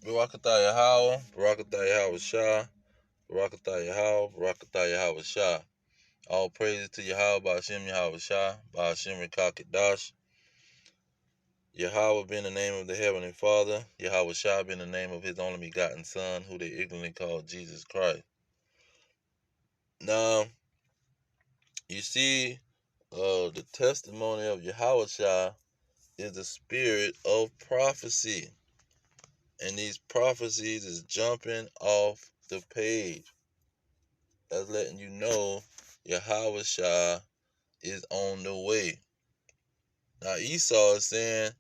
Barakatah Yahweh, Barakatah Yahweh Shah, Barakatah Yahweh, Barakatah Yahweh Shah. All praises to Yahweh, Ba'ashem Yahweh Shah, Ba'ashem Rekakadash. Yahweh being the name of the Heavenly Father, Yahweh Shah being the name of His only begotten Son, who they ignorantly call Jesus Christ. Now, you see, the testimony of Yahweh Shah is the spirit of prophecy. And these prophecies is jumping off the page. That's letting you know Yahweh Shah is on the way. Now Esau is saying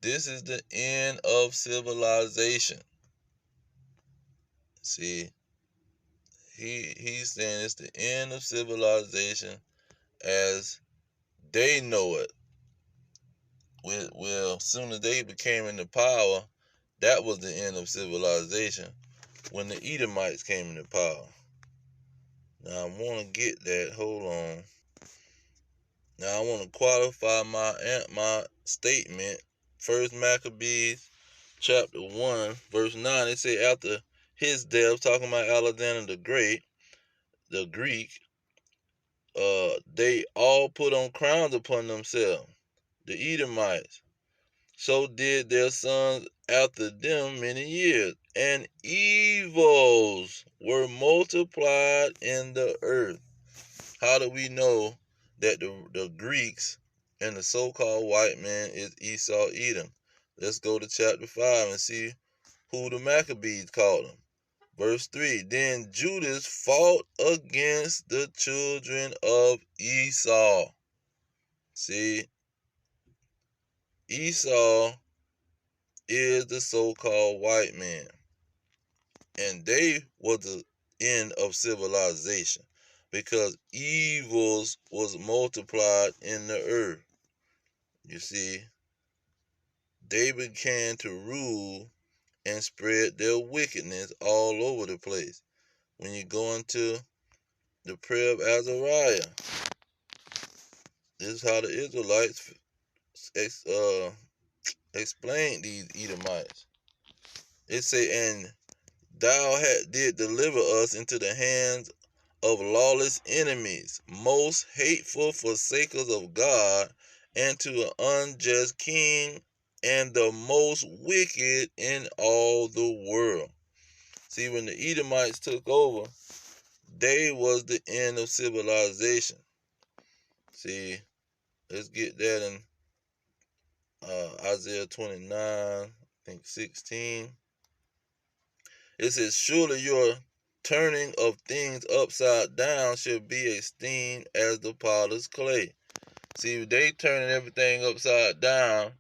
this is the end of civilization. See, he's saying it's the end of civilization as they know it. Well, as soon as they became into power, that was the end of civilization when the Edomites came into power. Now I want to get that. Hold on. Now I want to qualify my statement. First Maccabees chapter 1 verse 9. It say after his death, talking about Alexander the Great, the Greek, they all put on crowns upon themselves, the Edomites. So did their sons after them many years, and evils were multiplied in the earth. How do we know that the Greeks and the so-called white man is Esau Edom? Let's go to chapter 5 and see who the Maccabees called them. Verse 3, then Judas fought against the children of Esau. See, Esau is the so-called white man. And they were the end of civilization because evils was multiplied in the earth. You see, they began to rule and spread their wickedness all over the place. When you go into the prayer of Azariah, this is how the Israelites explain these Edomites. It say, and thou did deliver us into the hands of lawless enemies, most hateful forsakers of God, and to an unjust king, and the most wicked in all the world. See, when the Edomites took over, they was the end of civilization. See, let's get that in Isaiah 29, I think 16. It says, surely your turning of things upside down shall be esteemed as the potter's clay. See, they turning everything upside down,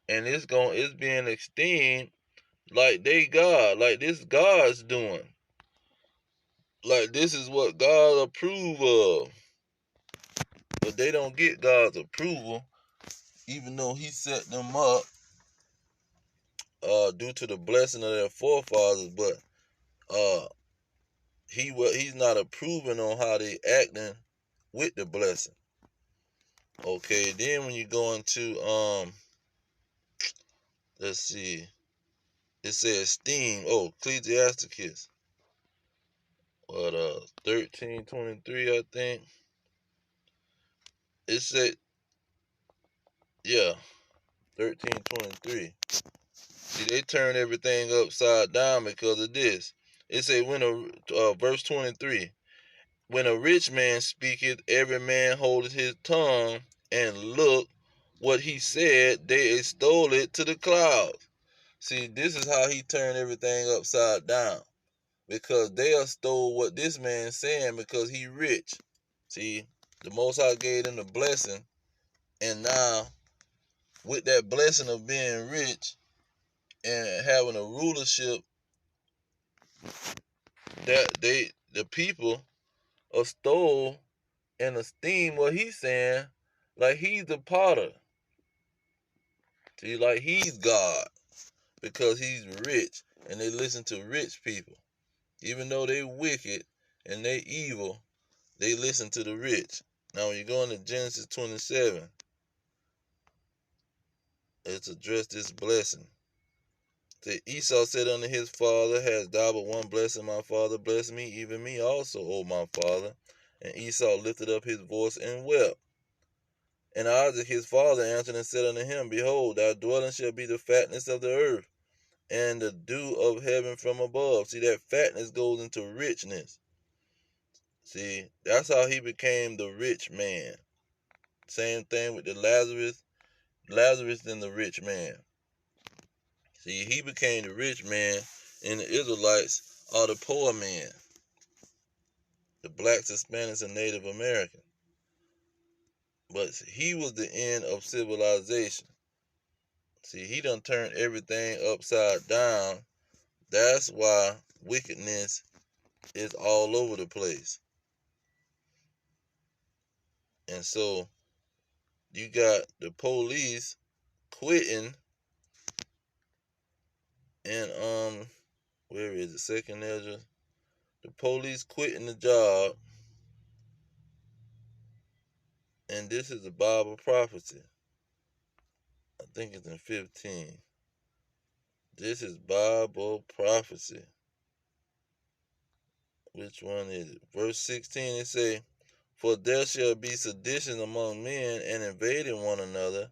and it's being esteemed like they God, like this God's doing. Like this is what God approve of. But they don't get God's approval, even though He set them up due to the blessing of their forefathers. But He's not approving on how they acting with the blessing. Okay, then when you go into let's see, it says esteem. Oh, Ecclesiasticus. What 13:23, I think. It said, yeah, 13:23. See, they turn everything upside down because of this. It say verse 23. When a rich man speaketh, every man holdeth his tongue, and look what he said, they extol it to the clouds. See, this is how he turned everything upside down. Because they extol what this man's saying because he rich. See, the Most High gave them the blessing, and now with that blessing of being rich and having a rulership, that the people extol and esteem what he's saying, like he's the potter. See, like he's God because he's rich, and they listen to rich people. Even though they wicked and they evil, they listen to the rich. Now, when you go into Genesis 27, let's address this blessing. The Esau said unto his father, Hast thou but one blessing, my father? Bless me, even me also, O my father. And Esau lifted up his voice and wept. And Isaac his father answered and said unto him, Behold, thy dwelling shall be the fatness of the earth, and the dew of heaven from above. See, that fatness goes into richness. See, that's how he became the rich man. Same thing with the Lazarus and the rich man. See, he became the rich man, and the Israelites are the poor man. The blacks, Hispanics, and Native Americans. But he was the end of civilization. See, he done turned everything upside down. That's why wickedness is all over the place. And so you got the police quitting, and where is it? Second Ezra. The police quitting the job, and this is a Bible prophecy. I think it's in 15. This is Bible prophecy. Which one is it? Verse 16, it say, For there shall be sedition among men, and invading one another.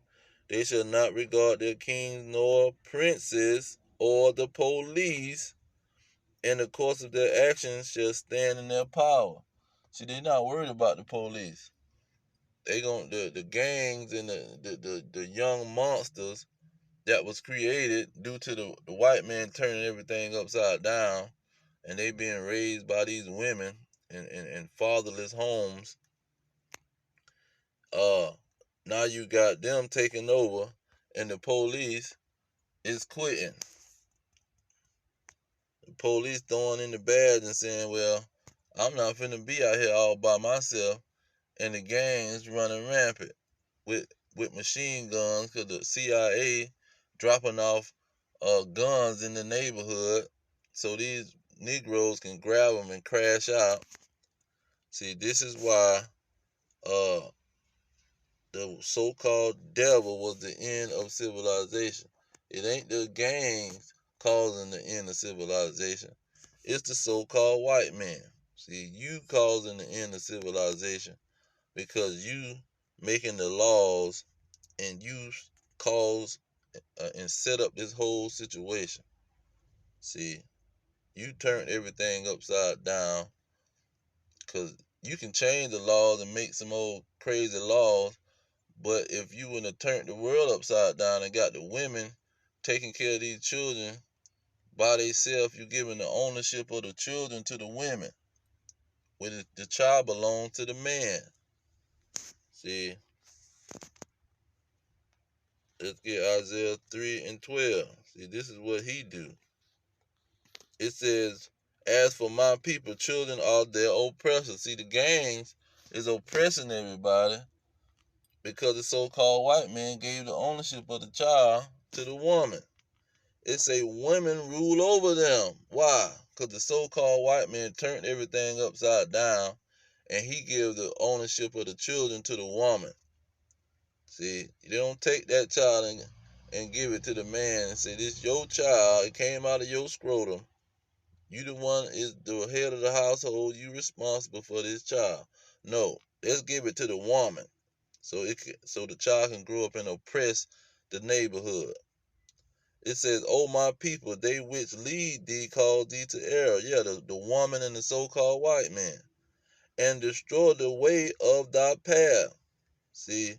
They shall not regard their kings nor princes or the police, and the course of their actions shall stand in their power. See, they're not worried about the police. They gon' the gangs and the young monsters that was created due to the white man turning everything upside down, and they being raised by these women in fatherless homes. Now you got them taking over, and the police is quitting. The police throwing in the badge and saying, well, I'm not finna be out here all by myself, and the gangs running rampant with machine guns, because the CIA dropping off guns in the neighborhood so these Negroes can grab them and crash out. See, this is why uh, the so-called devil was the end of civilization. It ain't the gangs causing the end of civilization. It's the so-called white man. See, you causing the end of civilization because you making the laws, and you cause and set up this whole situation. See, you turned everything upside down, because you can change the laws and make some old crazy laws, but if you would have turned the world upside down and got the women taking care of these children by themselves, you giving the ownership of the children to the women, when the child belongs to the man. See, let's get Isaiah 3 and 12. See, this is what he do. It says, As for my people, children are their oppressors. See, the gangs is oppressing everybody because the so-called white man gave the ownership of the child to the woman. It say women rule over them. Why? Because the so-called white man turned everything upside down, and he gave the ownership of the children to the woman. See, they don't take that child and give it to the man and say, this your child, it came out of your scrotum. You the one is the head of the household. You responsible for this child. No, let's give it to the woman, so so the child can grow up and oppress the neighborhood. It says, "Oh my people, they which lead thee call thee to error." Yeah, the woman and the so-called white man, and destroy the way of thy path. See,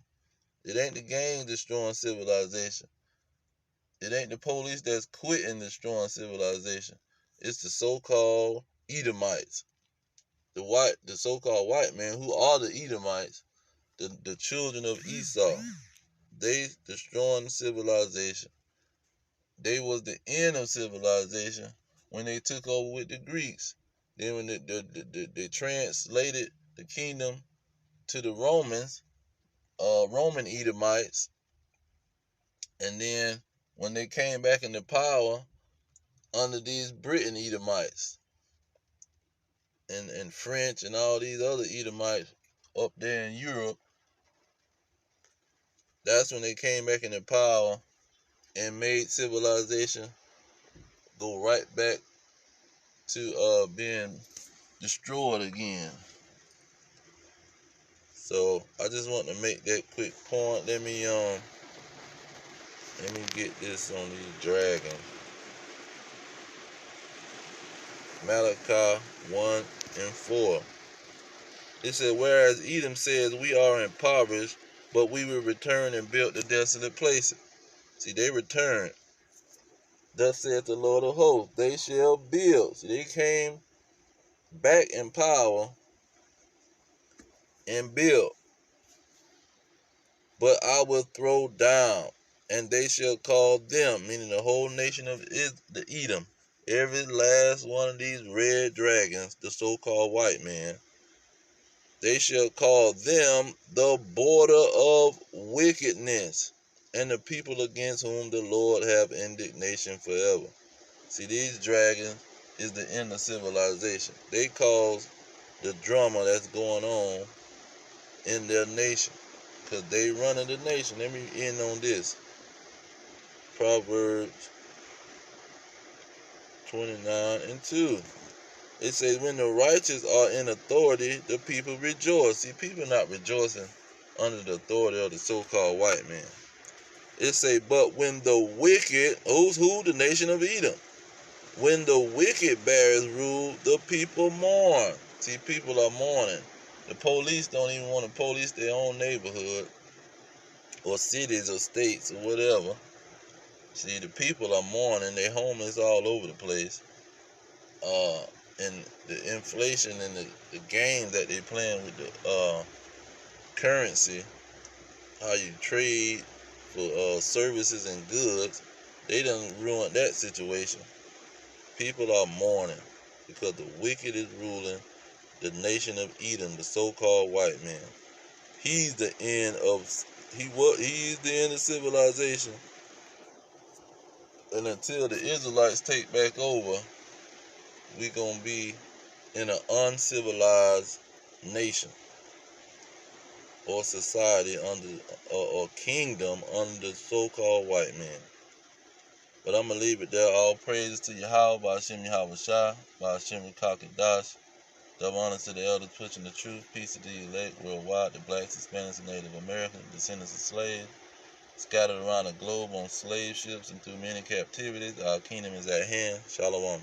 it ain't the gang destroying civilization. It ain't the police that's quitting destroying civilization. It's the so-called Edomites. The so-called white man, who are the Edomites, the children of Esau. They destroying civilization. They was the end of civilization when they took over with the Greeks. Then when they translated the kingdom to the Romans, Roman Edomites, and then when they came back into power under these Britain Edomites and French and all these other Edomites up there in Europe, that's when they came back into power and made civilization go right back to being destroyed again. So I just want to make that quick point. Let me get this on these dragons. Malachi 1:4. It said, whereas Edom says, we are impoverished, but we will return and build the desolate places. See, they returned. Thus saith the Lord of hosts, they shall build. See, they came back in power and built. But I will throw down, and they shall call them, meaning the whole nation of the Edom, every last one of these red dragons, the so-called white man, they shall call them the border of wickedness, and the people against whom the Lord have indignation forever. See, these dragons is the end of civilization. They cause the drama that's going on in their nation, because they running the nation. Let me end on this. Proverbs 29:2. It says, when the righteous are in authority, the people rejoice. See, people not rejoicing under the authority of the so-called white man. It say, but when the wicked, who's who? The nation of Edom. When the wicked bears rule, the people mourn. See, people are mourning. The police don't even want to police their own neighborhood or cities or states or whatever. See, the people are mourning. They're homeless all over the place. And the inflation and the game that they playing with the currency, how you trade for services and goods, they done ruined that situation. People are mourning because the wicked is ruling the nation of Edom, the so-called white man. He's the end of he's the end of civilization. And until the Israelites take back over, we gonna be in an uncivilized nation or society under or kingdom under the so-called white man. But I'm gonna leave it there. All praises to Yahweh, Ba'ashem Yahweh Shai, Ba'ashem Kakadash. Double honor to the elders pushing the truth. Peace to the elect worldwide, the blacks, Hispanics, and Native Americans, descendants of slaves, scattered around the globe on slave ships and through many captivities. Our kingdom is at hand. Shalom.